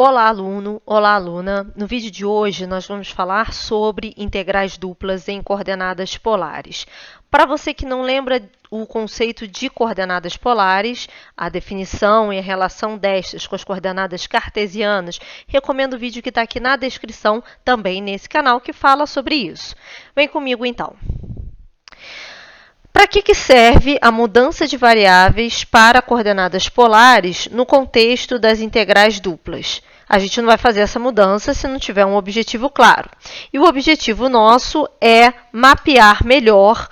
Olá, aluno! Olá, aluna! No vídeo de hoje, nós vamos falar sobre integrais duplas em coordenadas polares. Para você que não lembra o conceito de coordenadas polares, a definição e a relação destas com as coordenadas cartesianas, recomendo o vídeo que está aqui na descrição, também nesse canal, que fala sobre isso. Vem comigo, então. Para que serve a mudança de variáveis para coordenadas polares no contexto das integrais duplas? A gente não vai fazer essa mudança se não tiver um objetivo claro. E o objetivo nosso é mapear melhor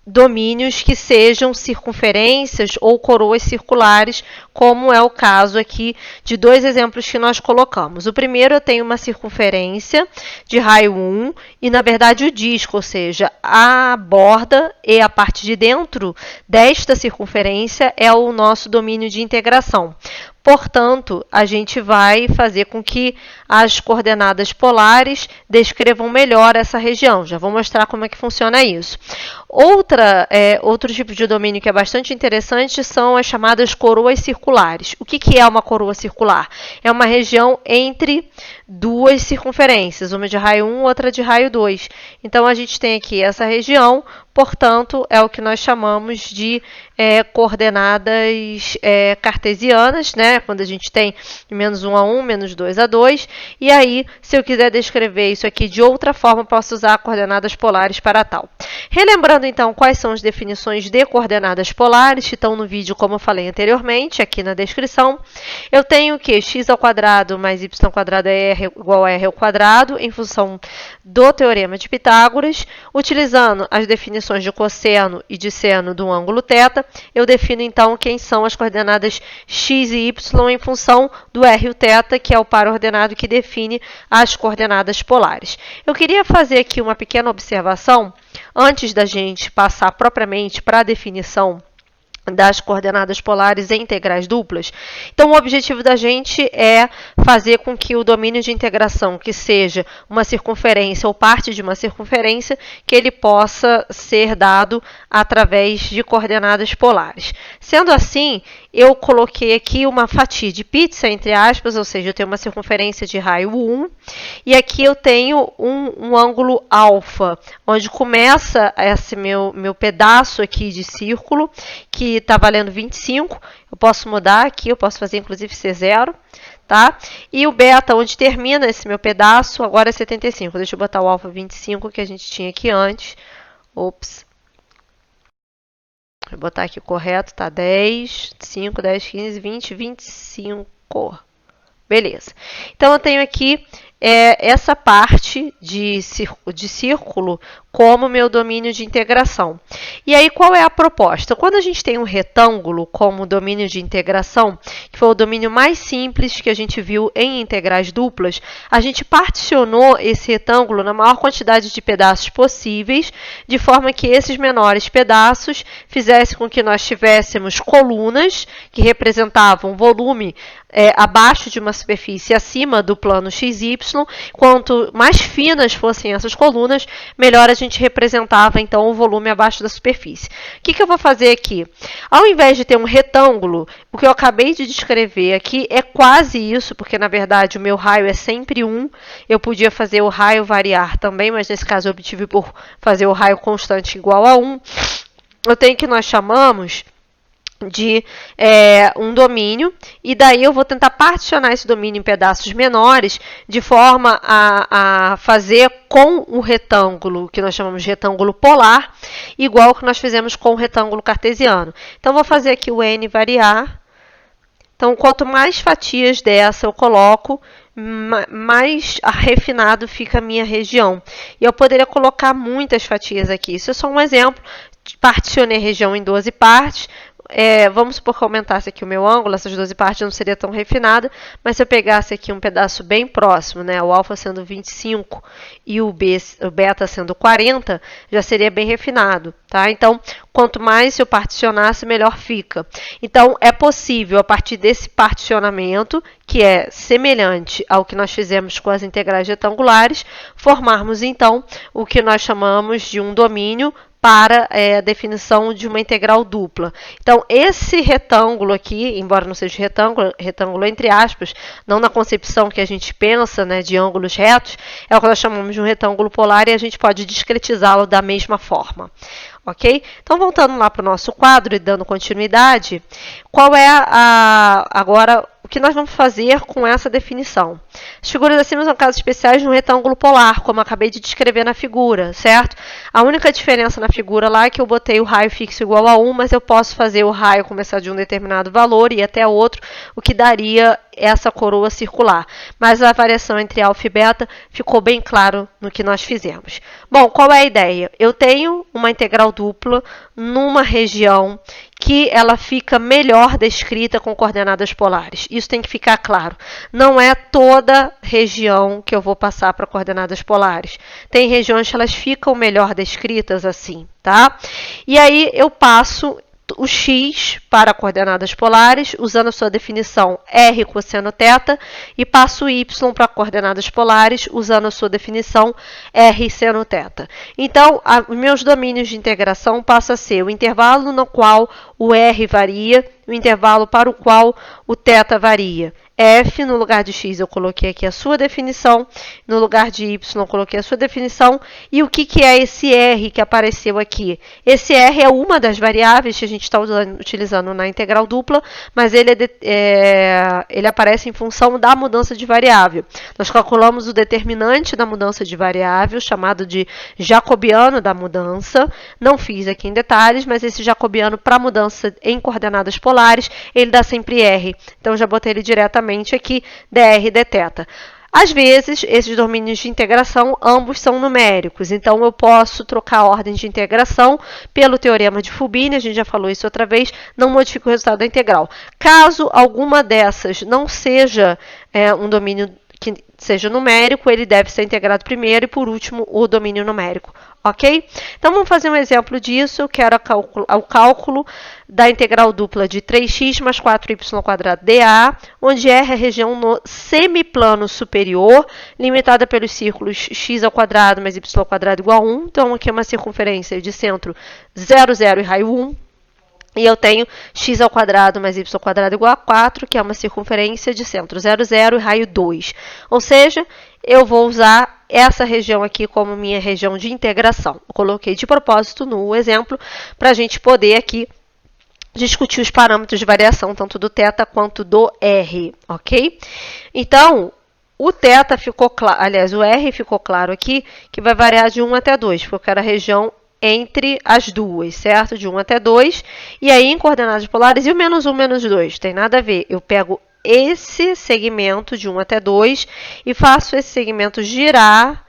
domínios que sejam circunferências ou coroas circulares, como é o caso aqui de dois exemplos que nós colocamos. O primeiro, eu tenho uma circunferência de raio 1 e, na verdade, o disco, ou seja, a borda e a parte de dentro desta circunferência é o nosso domínio de integração. Portanto, a gente vai fazer com que as coordenadas polares descrevam melhor essa região. Já vou mostrar como é que funciona isso. Outro tipo de domínio que é bastante interessante são as chamadas coroas circulares. O que é uma coroa circular? É uma região entre duas circunferências, uma de raio 1 e outra de raio 2. Então, a gente tem aqui essa região, portanto, é o que nós chamamos de coordenadas cartesianas, né? Quando a gente tem menos 1 a 1, menos 2 a 2. E aí, se eu quiser descrever isso aqui de outra forma, posso usar coordenadas polares para tal. Relembrando, então, quais são as definições de coordenadas polares, que estão no vídeo, como eu falei anteriormente, aqui na descrição. Eu tenho que x² mais y² é igual a r², em função do teorema de Pitágoras. Utilizando as definições de cosseno e de seno do ângulo θ, eu defino, então, quem são as coordenadas x e y em função do r e o θ, que é o par ordenado que define as coordenadas polares. Eu queria fazer aqui uma pequena observação, antes da gente passar propriamente para a definição das coordenadas polares em integrais duplas. Então, o objetivo da gente é fazer com que o domínio de integração, que seja uma circunferência ou parte de uma circunferência, que ele possa ser dado através de coordenadas polares. Sendo assim, eu coloquei aqui uma fatia de pizza, entre aspas, ou seja, eu tenho uma circunferência de raio 1, e aqui eu tenho um ângulo alfa, onde começa esse meu pedaço aqui de círculo, que está valendo 25, eu posso mudar aqui, eu posso fazer inclusive C0, tá? E o beta, onde termina esse meu pedaço, agora é 75. Deixa eu botar o alfa 25 que a gente tinha aqui antes. Ops. Vou botar aqui o correto, tá? 10, 5, 10, 15, 20, 25. Beleza. Então, eu tenho aqui essa parte de círculo como meu domínio de integração. E aí, qual é a proposta? Quando a gente tem um retângulo como domínio de integração, que foi o domínio mais simples que a gente viu em integrais duplas, a gente particionou esse retângulo na maior quantidade de pedaços possíveis, de forma que esses menores pedaços fizessem com que nós tivéssemos colunas que representavam volume abaixo de uma superfície acima do plano XY. Quanto mais finas fossem essas colunas, melhor a gente representava, então, o volume abaixo da superfície. O que eu vou fazer aqui? Ao invés de ter um retângulo, o que eu acabei de descrever aqui é quase isso, porque, na verdade, o meu raio é sempre 1. Eu podia fazer o raio variar também, mas, nesse caso, eu obtive por fazer o raio constante igual a 1. Eu tenho o que nós chamamos de um domínio, e daí eu vou tentar particionar esse domínio em pedaços menores, de forma a fazer com o retângulo, que nós chamamos de retângulo polar, igual ao que nós fizemos com o retângulo cartesiano. Então, vou fazer aqui o n variar. Então, quanto mais fatias dessa eu coloco, mais refinado fica a minha região. E eu poderia colocar muitas fatias aqui. Isso é só um exemplo. Particionei a região em 12 partes. Vamos supor que eu aumentasse aqui o meu ângulo, essas 12 partes não seria tão refinada, mas se eu pegasse aqui um pedaço bem próximo, né, o alfa sendo 25 e o beta sendo 40, já seria bem refinado, tá? Então, quanto mais eu particionasse, melhor fica. Então, é possível, a partir desse particionamento, que é semelhante ao que nós fizemos com as integrais retangulares, formarmos então o que nós chamamos de um domínio para a definição de uma integral dupla. Então, esse retângulo aqui, embora não seja retângulo entre aspas, não na concepção que a gente pensa, né, de ângulos retos, é o que nós chamamos de um retângulo polar e a gente pode discretizá-lo da mesma forma. Ok? Então, voltando lá para o nosso quadro e dando continuidade, qual é agora o que nós vamos fazer com essa definição? As figuras acima são casos especiais de um retângulo polar, como eu acabei de descrever na figura, certo? A única diferença na figura lá é que eu botei o raio fixo igual a 1, mas eu posso fazer o raio começar de um determinado valor e ir até outro, o que daria essa coroa circular. Mas a variação entre alfa e beta ficou bem claro no que nós fizemos. Bom, qual é a ideia? Eu tenho uma integral dupla numa região que ela fica melhor descrita com coordenadas polares. Isso tem que ficar claro. Não é toda região que eu vou passar para coordenadas polares. Tem regiões que elas ficam melhor descritas assim, tá? E aí eu passo o x para coordenadas polares, usando a sua definição r cosseno θ, e passo o y para coordenadas polares, usando a sua definição r seno θ. Então, os meus domínios de integração passam a ser o intervalo no qual o r varia, o intervalo para o qual o θ varia. F, no lugar de x eu coloquei aqui a sua definição, no lugar de y eu coloquei a sua definição, e o que é esse R que apareceu aqui? Esse R é uma das variáveis que a gente está utilizando na integral dupla, mas ele aparece em função da mudança de variável. Nós calculamos o determinante da mudança de variável, chamado de jacobiano da mudança, não fiz aqui em detalhes, mas esse jacobiano para mudança em coordenadas polares, ele dá sempre R, então já botei ele diretamente aqui, dr dθ. Às vezes, esses domínios de integração, ambos são numéricos, então eu posso trocar a ordem de integração pelo teorema de Fubini, a gente já falou isso outra vez, não modifica o resultado da integral. Caso alguma dessas não seja um domínio que seja numérico, ele deve ser integrado primeiro e, por último, o domínio numérico. Ok? Então, vamos fazer um exemplo disso. Eu quero o cálculo da integral dupla de 3x mais 4y² dA, onde R é a região no semiplano superior, limitada pelos círculos x² mais y² igual a 1. Então, aqui é uma circunferência de centro 0, 0 e raio 1. E eu tenho x² mais y² igual a 4, que é uma circunferência de centro 0, 0 e raio 2. Ou seja, eu vou usar essa região aqui como minha região de integração. Eu coloquei de propósito no exemplo para a gente poder aqui discutir os parâmetros de variação, tanto do θ quanto do R, ok? Então, o θ ficou claro, aliás, o R ficou claro aqui, que vai variar de 1 até 2, porque eu quero a região entre as duas, certo? De 1 até 2. E aí, em coordenadas polares, e o menos 1, menos 2? Tem nada a ver. Eu pego esse segmento de 1 até 2 e faço esse segmento girar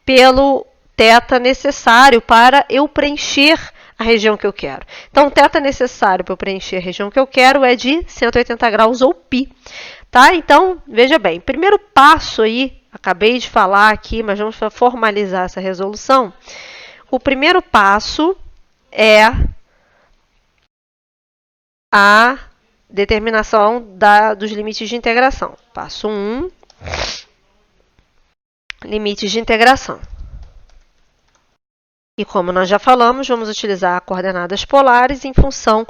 pelo θ necessário para eu preencher a região que eu quero. Então, o θ necessário para eu preencher a região que eu quero é de 180 graus ou π. Tá? Então, veja bem, primeiro passo aí, acabei de falar aqui, mas vamos formalizar essa resolução. O primeiro passo é a determinação dos limites de integração. Passo 1, limites de integração. E como nós já falamos, vamos utilizar coordenadas polares em função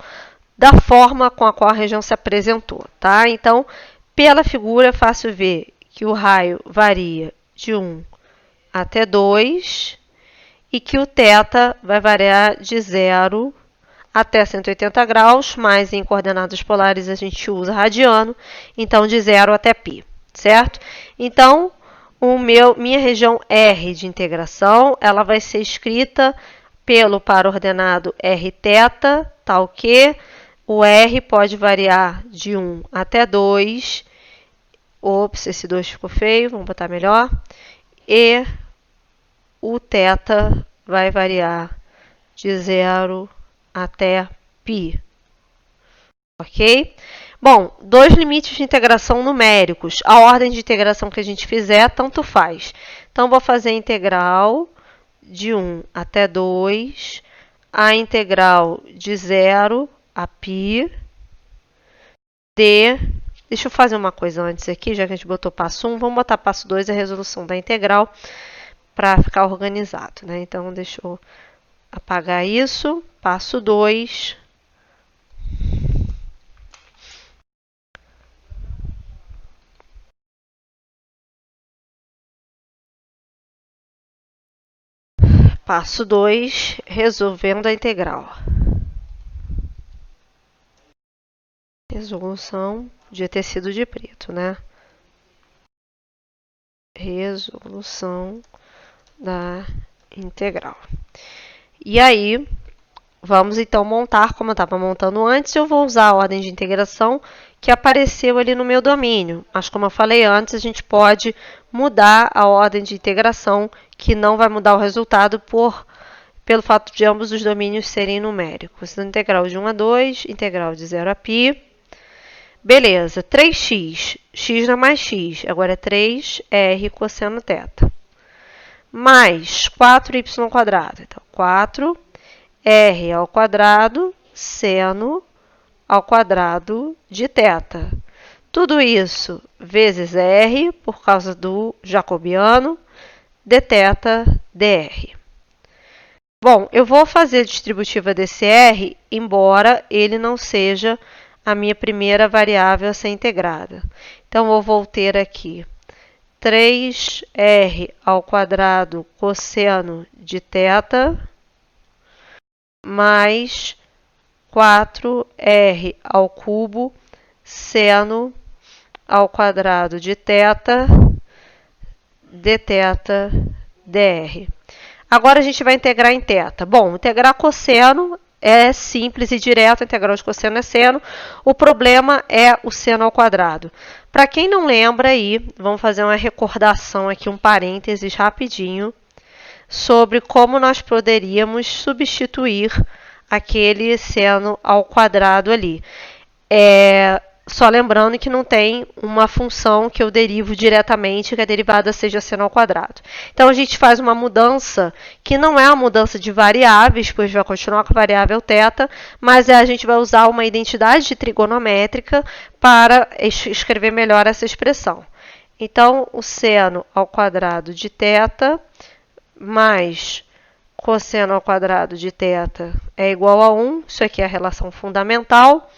da forma com a qual a região se apresentou. Tá? Então, pela figura é fácil ver que o raio varia de 1 até 2, e que o θ vai variar de 0 até 180 graus, mas em coordenadas polares a gente usa radiano, então de 0 até π, certo? Então, minha região R de integração, ela vai ser escrita pelo par ordenado Rθ, tal que o R pode variar de 1 até 2, ops, esse 2 ficou feio, vamos botar melhor, e o θ vai variar de 0 até π. Ok? Bom, dois limites de integração numéricos. A ordem de integração que a gente fizer, tanto faz. Então, vou fazer a integral de 1 até 2, a integral de 0 a π, de Deixa eu fazer uma coisa antes aqui, já que a gente botou passo 1, vamos botar passo 2, a resolução da integral, para ficar organizado, né? Então, deixa eu apagar isso. Passo 2. Passo 2, resolvendo a integral. Resolução de tecido de preto, né? Resolução da integral. E aí, vamos então montar, como eu estava montando antes, eu vou usar a ordem de integração que apareceu ali no meu domínio. Mas como eu falei antes, a gente pode mudar a ordem de integração, que não vai mudar o resultado pelo fato de ambos os domínios serem numéricos. Então, integral de 1 a 2, integral de 0 a π. Beleza, 3x, x não é mais x, agora é 3r cosseno θ. Mais 4y². Então, 4r ao quadrado seno ao quadrado de θ. Tudo isso vezes r, por causa do jacobiano, dθ dr. Bom, eu vou fazer a distributiva desse r, embora ele não seja a minha primeira variável a ser integrada. Então, eu vou ter aqui 3r ao quadrado cosseno de θ mais 4r ao cubo seno ao quadrado de θ dθ dr. Agora a gente vai integrar em θ. Bom, integrar cosseno é simples e direto, a integral de cosseno é seno. O problema é o seno ao quadrado. Para quem não lembra aí, vamos fazer uma recordação aqui, um parênteses rapidinho, sobre como nós poderíamos substituir aquele seno ao quadrado ali. Só lembrando que não tem uma função que eu derivo diretamente, que a derivada seja seno ao quadrado. Então, a gente faz uma mudança que não é uma mudança de variáveis, pois vai continuar com a variável θ, mas a gente vai usar uma identidade trigonométrica para escrever melhor essa expressão. Então, o seno ao quadrado de θ mais cosseno ao quadrado de θ é igual a 1. Isso aqui é a relação fundamental.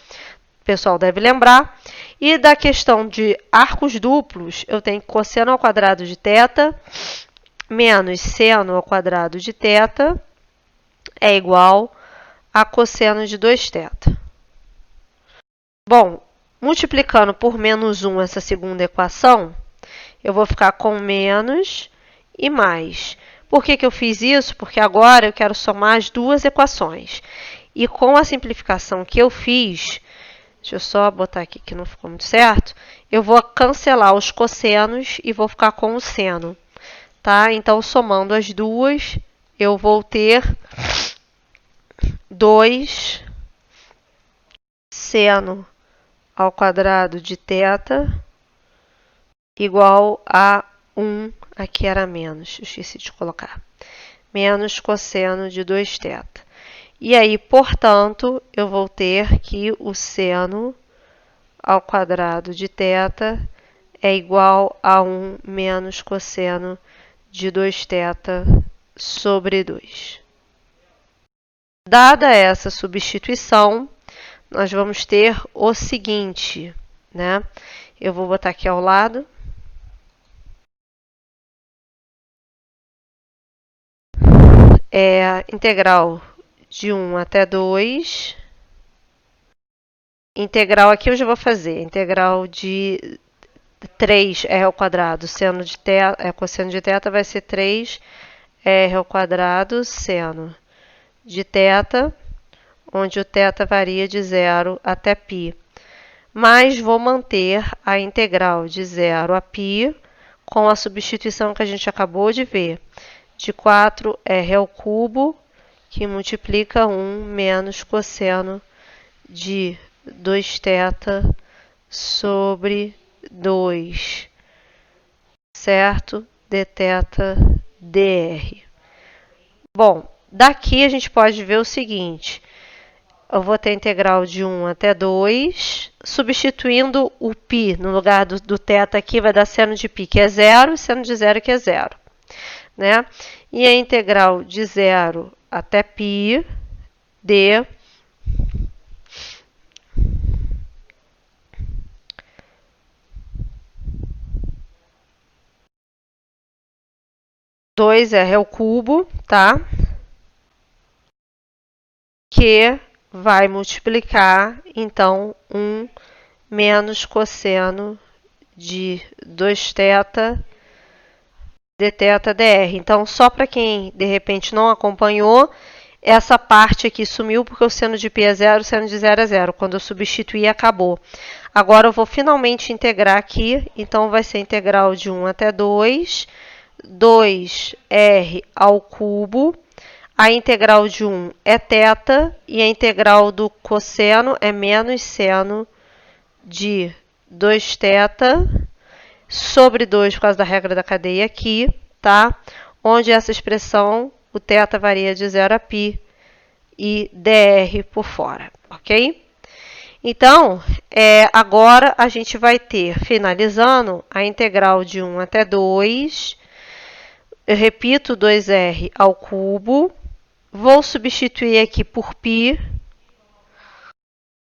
O pessoal deve lembrar. E da questão de arcos duplos, eu tenho cosseno ao quadrado de θ menos seno ao quadrado de θ é igual a cosseno de 2θ. Bom, multiplicando por menos 1 essa segunda equação, eu vou ficar com menos e mais. Por que eu fiz isso? Porque agora eu quero somar as duas equações. E com a simplificação que eu fiz, deixa eu só botar aqui que não ficou muito certo, eu vou cancelar os cossenos e vou ficar com o seno. Tá? Então, somando as duas, eu vou ter 2 seno ao quadrado de θ igual a 1, aqui era menos, esqueci de colocar, menos cosseno de 2θ. E aí, portanto, eu vou ter que o seno ao quadrado de θ é igual a 1 menos cosseno de 2θ sobre 2. Dada essa substituição, nós vamos ter o seguinte, né? Eu vou botar aqui ao lado. Integral de 1 até 2. Integral aqui eu já vou fazer. Integral de 3r ao quadrado, seno de θ, cosseno de θ vai ser 3r ao quadrado, seno de θ, onde o θ varia de 0 até π. Mas vou manter a integral de 0 a π com a substituição que a gente acabou de ver, de 4r ao cubo, que multiplica 1 menos cosseno de 2θ sobre 2, certo? dθ dr. Bom, daqui a gente pode ver o seguinte, eu vou ter a integral de 1 até 2, substituindo o π no lugar do θ aqui, vai dar seno de π, que é 0, e seno de 0, que é 0. Né? E a integral de 0 até π de dois R ao cubo, tá? Que vai multiplicar, então, 1 menos cosseno de 2θ dθ dr. Então, só para quem, de repente, não acompanhou, essa parte aqui sumiu porque o seno de π é 0, o seno de 0 é 0. Quando eu substituir, acabou. Agora, eu vou finalmente integrar aqui. Então, vai ser integral de 1 até 2, 2r ao cubo. A integral de 1 é θ e a integral do cosseno é menos seno de 2θ sobre 2 por causa da regra da cadeia aqui, tá? Onde essa expressão, o θ varia de 0 a π e dr por fora, ok? Então, agora a gente vai ter, finalizando, a integral de 1 até 2. Eu repito, 2r ao cubo. Vou substituir aqui por π.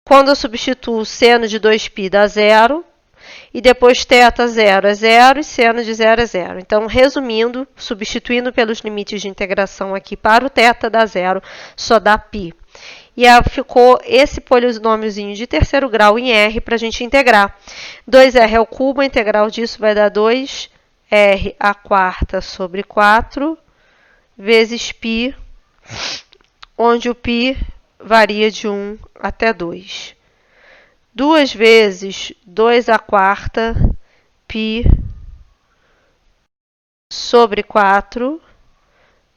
Quando eu substituo o seno de 2π dá 0. E depois θ 0 é 0 e seno de 0 é 0. Então, resumindo, substituindo pelos limites de integração aqui para o θ dá 0, só dá π. E ficou esse polinômiozinho de terceiro grau em R para a gente integrar. 2R ao cubo, a integral disso vai dar 2R à quarta sobre 4 vezes π, onde o π varia de 1 até 2. 2 vezes 2 à quarta π sobre 4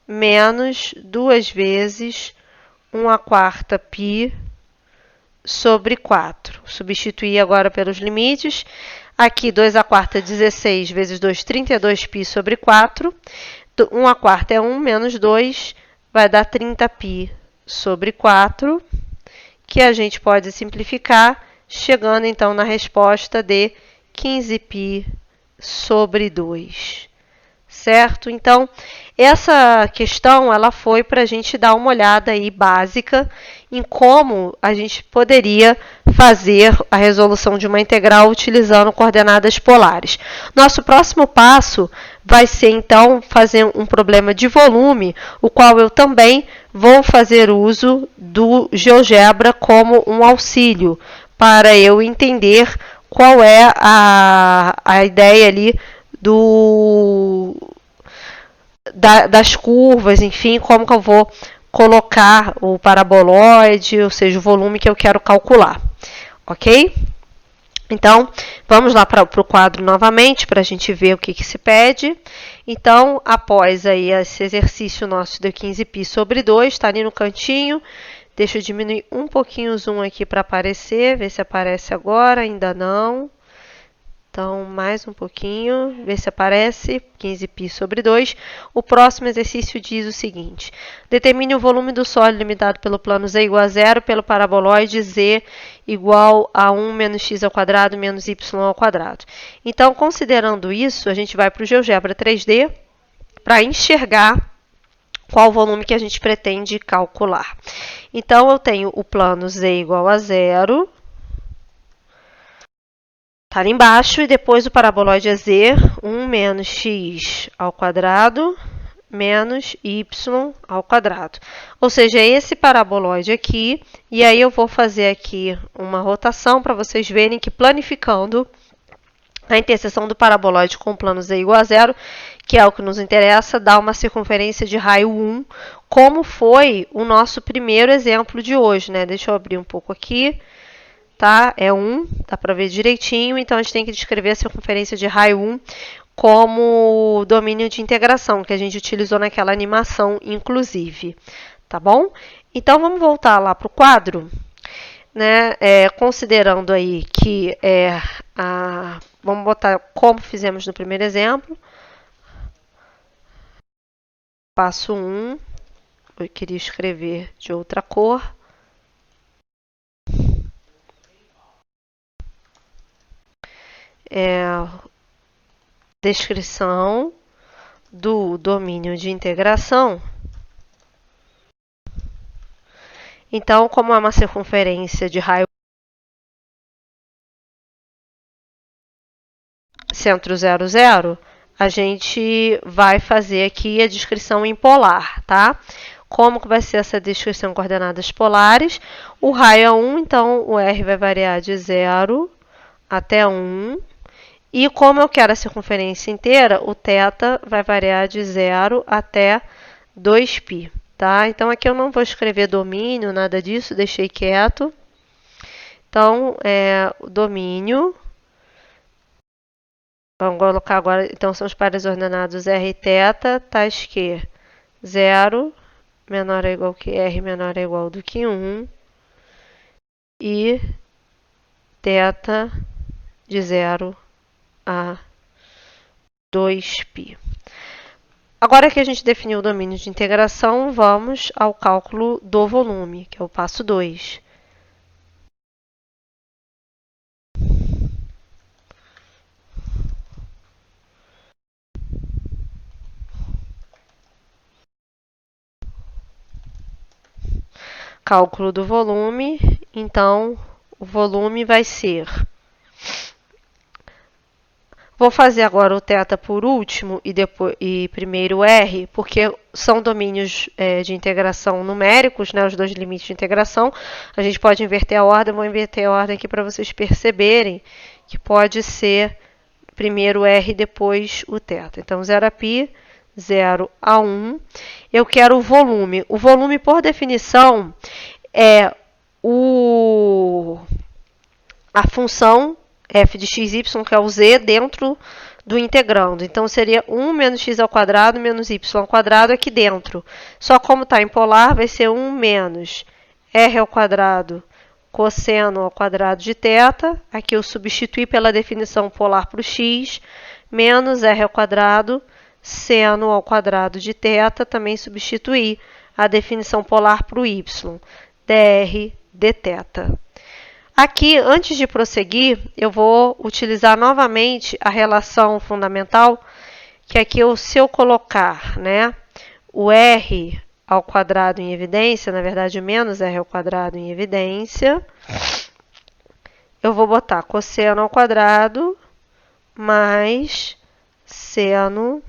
menos 2 vezes 1 à quarta π sobre 4. Substituir agora pelos limites. Aqui 2 à quarta é 16 vezes 2, 32π sobre 4. 1 à quarta é 1 menos 2, vai dar 30π sobre 4, que a gente pode simplificar, chegando então na resposta de 15π sobre 2. Certo? Então, essa questão ela foi para a gente dar uma olhada aí básica em como a gente poderia fazer a resolução de uma integral utilizando coordenadas polares. Nosso próximo passo vai ser, então, fazer um problema de volume, o qual eu também vou fazer uso do GeoGebra como um auxílio, para eu entender qual é a ideia ali das curvas, enfim, como que eu vou colocar o paraboloide, ou seja, o volume que eu quero calcular, ok? Então, vamos lá para o quadro novamente, para a gente ver o que se pede. Então, após aí esse exercício nosso de 15π sobre 2, está ali no cantinho. Deixa eu diminuir um pouquinho o zoom aqui para aparecer, ver se aparece agora, ainda não. Então, mais um pouquinho, ver se aparece, 15π sobre 2. O próximo exercício diz o seguinte: determine o volume do sólido limitado pelo plano z igual a 0 pelo paraboloide z igual a 1 menos x ao quadrado menos y ao quadrado. Então, considerando isso, a gente vai para o GeoGebra 3D para enxergar qual o volume que a gente pretende calcular. Então, eu tenho o plano z igual a 0. Está ali embaixo, e depois o paraboloide é z, 1 menos x ao quadrado menos y ao quadrado. Ou seja, é esse paraboloide aqui, e aí eu vou fazer aqui uma rotação para vocês verem que planificando a interseção do paraboloide com o plano z igual a 0, que é o que nos interessa, dá uma circunferência de raio 1, como foi o nosso primeiro exemplo de hoje, né? Deixa eu abrir um pouco aqui. Tá? É 1, dá para ver direitinho, então a gente tem que descrever a circunferência de raio 1 como domínio de integração, que a gente utilizou naquela animação, inclusive. Tá bom? Então, vamos voltar lá para o quadro, né? Considerando aí que vamos botar como fizemos no primeiro exemplo. Passo 1, eu queria escrever de outra cor. descrição do domínio de integração. Então, como é uma circunferência de raio centro 0, 0, a gente vai fazer aqui a descrição em polar, tá? Como que vai ser essa descrição em coordenadas polares? O raio é 1, então o R vai variar de 0 até 1. E como eu quero a circunferência inteira, o θ vai variar de 0 até 2π, tá? Então, aqui eu não vou escrever domínio, nada disso, deixei quieto. Então, o domínio, vamos colocar agora, então são os pares ordenados R e θ, tais que 0 menor ou igual que R menor ou igual do que 1 e θ de 0 a 2π. Agora que a gente definiu o domínio de integração, vamos ao cálculo do volume, que é o passo 2. Cálculo do volume, então o volume vai ser... Vou fazer agora o θ por último e primeiro o R, porque são domínios de integração numéricos, né, os dois limites de integração. A gente pode inverter a ordem, vou inverter a ordem aqui para vocês perceberem que pode ser primeiro o R e depois o θ. Então, 0 a π, 0 a 1. Eu quero o volume. O volume, por definição, é a função f de xy, que é o z, dentro do integrando. Então, seria 1 menos x ao quadrado menos y ao quadrado aqui dentro. Só como está em polar, vai ser 1 menos r ao quadrado cosseno ao quadrado de θ. Aqui eu substituí pela definição polar para o x, menos r ao quadrado seno ao quadrado de θ. Também substituí a definição polar para o y, dr dθ. Aqui, antes de prosseguir, eu vou utilizar novamente a relação fundamental, que aqui se eu colocar, né, o r ao quadrado em evidência, na verdade, menos r ao quadrado em evidência, eu vou botar cosseno ao quadrado mais seno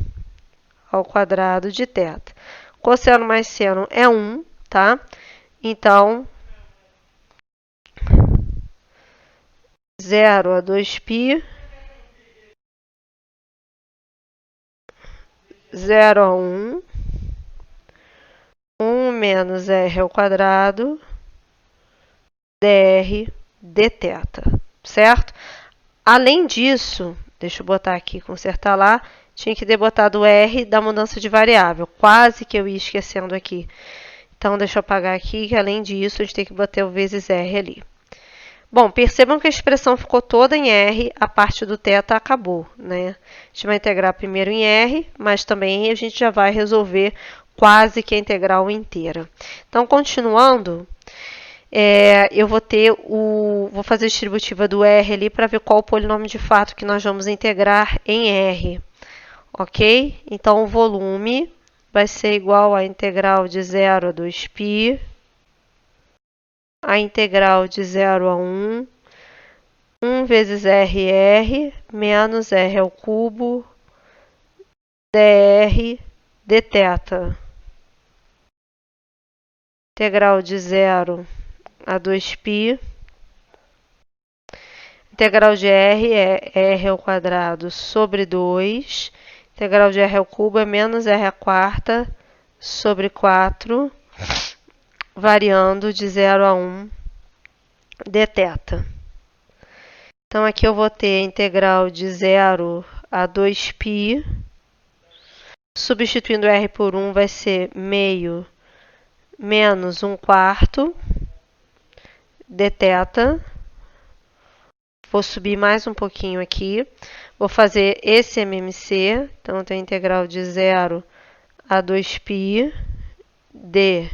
ao quadrado de θ. Cosseno mais seno é 1, tá? Então, 0 a 2π, 0 a 1, 1 menos r ao quadrado, dr dθ, certo? Além disso, deixa eu botar aqui, consertar lá, tinha que ter botado o r da mudança de variável, quase que eu ia esquecendo aqui. Então, deixa eu apagar aqui, que além disso, a gente tem que botar o vezes r ali. Bom, percebam que a expressão ficou toda em R, a parte do θ acabou, né? A gente vai integrar primeiro em R, mas também a gente já vai resolver quase que a integral inteira. Então, continuando, eu vou fazer a distributiva do R ali para ver qual o polinômio de fato que nós vamos integrar em R, ok? Então, o volume vai ser igual à integral de 0 a 2π, a integral de 0 a 1, 1 vezes r menos r ao cubo dr dθ. Integral de 0 a 2π. Integral de r é r ao quadrado sobre 2. Integral de r ao cubo é menos r à quarta sobre 4, variando de 0 a 1 dθ. Então, aqui eu vou ter a integral de 0 a 2π. Substituindo r por 1 vai ser meio menos 1/4 dθ. Vou subir mais um pouquinho aqui. Vou fazer esse MMC. Então, eu tenho a integral de 0 a 2π de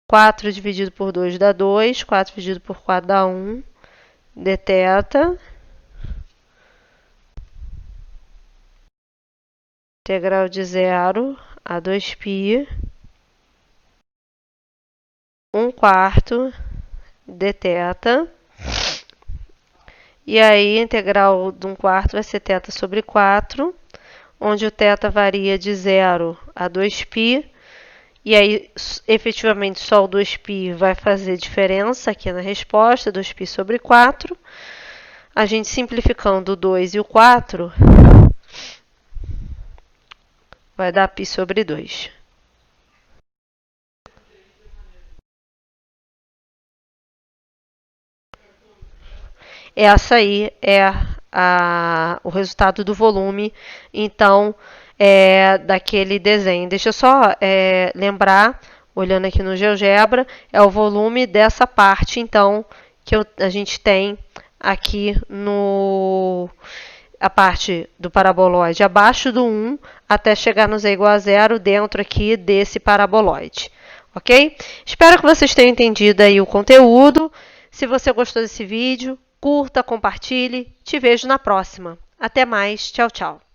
4 dividido por 2 dá 2. 4 dividido por 4 dá 1 dθ. integral de 0 a 2π, 1/4 de θ. E aí, a integral de 1/4 vai ser θ sobre 4, onde o θ varia de 0 a 2π. E aí, efetivamente, só o 2π vai fazer diferença aqui na resposta, 2π sobre 4. A gente simplificando o 2 e o 4, vai dar π sobre 2. Essa aí é o resultado do volume, então, daquele desenho. Deixa eu só lembrar, olhando aqui no GeoGebra, é o volume dessa parte, então, que a gente tem aqui a parte do paraboloide abaixo do 1 até chegar no z igual a 0 dentro aqui desse paraboloide, ok? Espero que vocês tenham entendido aí o conteúdo. Se você gostou desse vídeo, curta, compartilhe. Te vejo na próxima. Até mais. Tchau, tchau.